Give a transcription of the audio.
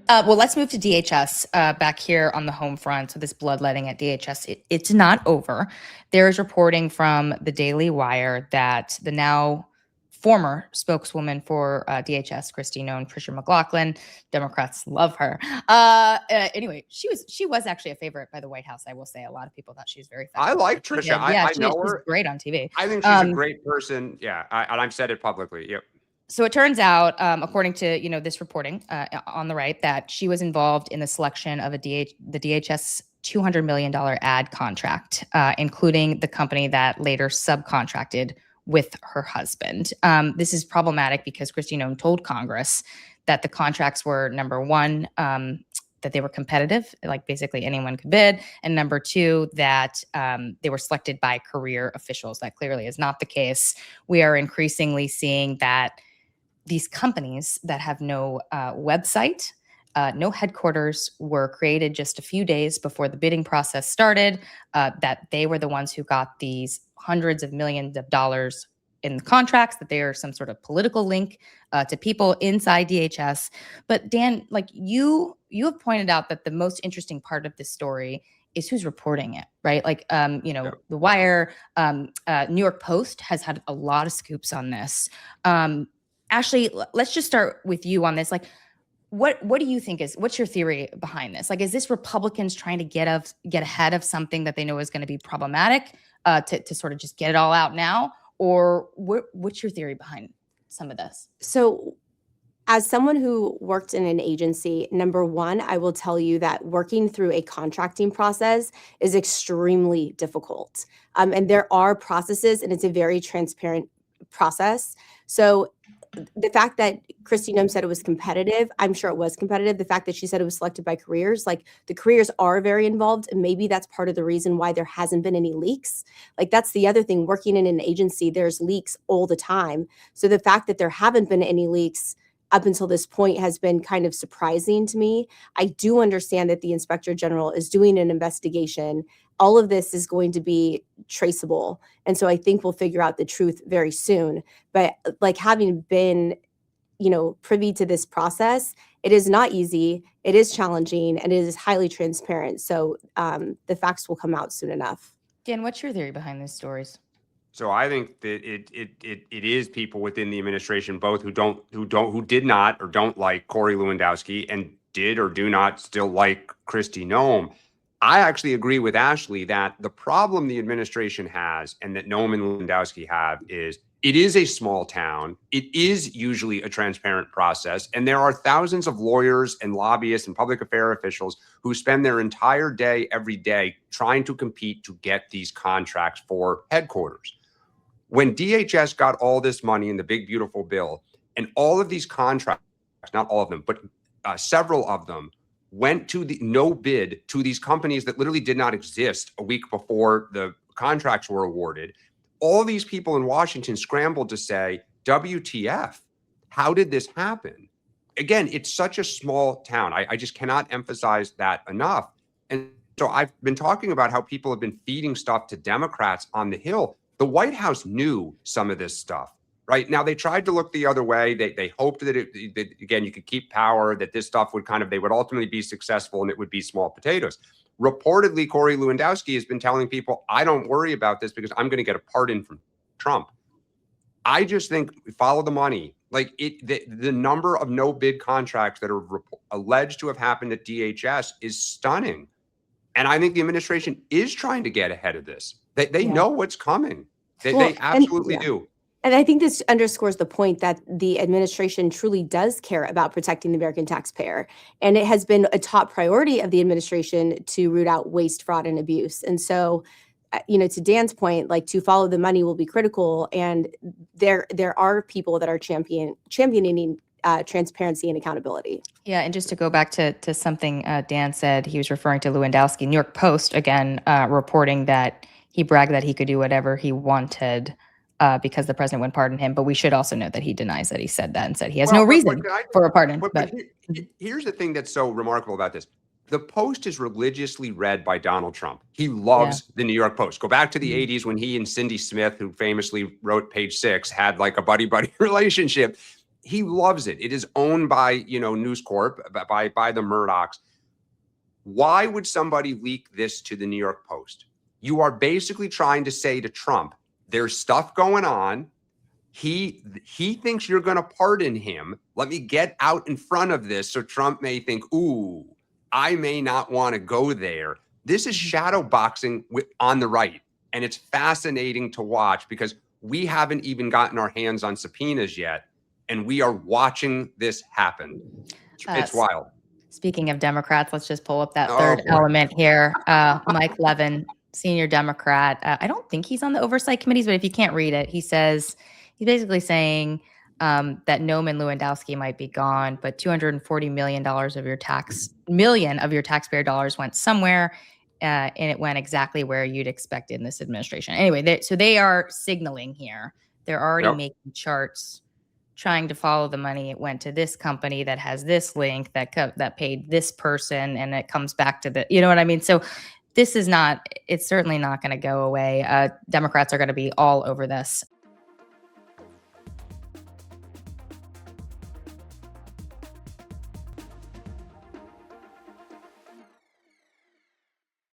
Well, let's move to DHS back here on the home front. So this bloodletting at DHS, it's not over. There is reporting from the Daily Wire that the now former spokeswoman for DHS, Christy known Tricia McLaughlin, Democrats love her. Anyway, she was actually a favorite by the White House. I will say a lot of people thought she was very effective. I like Tricia. I know her. She's great on TV. I think she's a great person. Yeah, and I've said it publicly. Yep. So it turns out, according to this reporting on the right, that she was involved in the selection of the DHS $200 million ad contract, including the company that later subcontracted with her husband. This is problematic because Kristi Noem told Congress that the contracts were, number one, that they were competitive, like basically anyone could bid, and number two, that they were selected by career officials. That clearly is not the case. We are increasingly seeing that these companies that have no website, no headquarters, were created just a few days before the bidding process started, that they were the ones who got these hundreds of millions of dollars in the contracts, that they are some sort of political link to people inside DHS. But Dan, like you have pointed out that the most interesting part of this story is who's reporting it, right? Like, The Wire, New York Post has had a lot of scoops on this. Ashley, let's just start with you on this. Like, what do you think what's your theory behind this? Like, is this Republicans trying to get ahead of something that they know is going to be problematic to sort of just get it all out now? Or what's your theory behind some of this? So as someone who worked in an agency, number one, I will tell you that working through a contracting process is extremely difficult. And there are processes, and it's a very transparent process. So the fact that Kristi Noem said it was competitive, I'm sure it was competitive. The fact that she said it was selected by careers, like the careers are very involved. And maybe that's part of the reason why there hasn't been any leaks. Like that's the other thing, working in an agency, there's leaks all the time. So the fact that there haven't been any leaks up until this point has been kind of surprising to me. I do understand that the Inspector General is doing an investigation. All of this is going to be traceable. And so I think we'll figure out the truth very soon. But like having been, privy to this process, it is not easy, it is challenging, and it is highly transparent. So the facts will come out soon enough. Dan, what's your theory behind these stories? So I think that it is people within the administration, both who did not or don't like Corey Lewandowski and did or do not still like Kristi Noem. I actually agree with Ashley that the problem the administration has and that Noem and Lewandowski have is it is a small town. It is usually a transparent process. And there are thousands of lawyers and lobbyists and public affairs officials who spend their entire day, every day, trying to compete to get these contracts for headquarters. When DHS got all this money in the big, beautiful bill, and all of these contracts, not all of them, but several of them, went to the no bid to these companies that literally did not exist a week before the contracts were awarded. All these people in Washington scrambled to say, WTF, how did this happen? Again, it's such a small town. I just cannot emphasize that enough. And so I've been talking about how people have been feeding stuff to Democrats on the Hill. The White House knew some of this stuff, right? Now, they tried to look the other way. They hoped that, again, you could keep power, that this stuff would they would ultimately be successful and it would be small potatoes. Reportedly, Corey Lewandowski has been telling people, I don't worry about this because I'm going to get a pardon from Trump. I just think follow the money. Like the number of no bid contracts that are alleged to have happened at DHS is stunning. And I think the administration is trying to get ahead of this. They know what's coming. They absolutely do. And I think this underscores the point that the administration truly does care about protecting the American taxpayer. And it has been a top priority of the administration to root out waste, fraud, and abuse. And so, to Dan's point, like to follow the money will be critical. And there are people that are championing transparency and accountability. Yeah, and just to go back to something Dan said, he was referring to Lewandowski. New York Post, again, reporting that he bragged that he could do whatever he wanted because the president would pardon him. But we should also note that he denies that he said that and said he has no reason for a pardon. But here's the thing that's so remarkable about this. The Post is religiously read by Donald Trump. He loves the New York Post. Go back to the 80s when he and Cindy Smith, who famously wrote Page Six, had like a buddy-buddy relationship. He loves it. It is owned by, News Corp, by the Murdochs. Why would somebody leak this to the New York Post? You are basically trying to say to Trump, there's stuff going on. He thinks you're going to pardon him. Let me get out in front of this so Trump may think, ooh, I may not want to go there. This is shadow boxing on the right. And it's fascinating to watch because we haven't even gotten our hands on subpoenas yet. And we are watching this happen. It's wild. Speaking of Democrats, let's just pull up that third element here. Mike Levin, senior Democrat. I don't think he's on the oversight committees, but if you can't read it, he's basically saying that Noam and Lewandowski might be gone, but $240 million of your taxpayer dollars went somewhere, and it went exactly where you'd expect in this administration. Anyway, so they are signaling here. They're already making charts, trying to follow the money. It went to this company that has this link that paid this person, and it comes back to the, you know what I mean? So it's certainly not going to go away. Democrats are going to be all over this.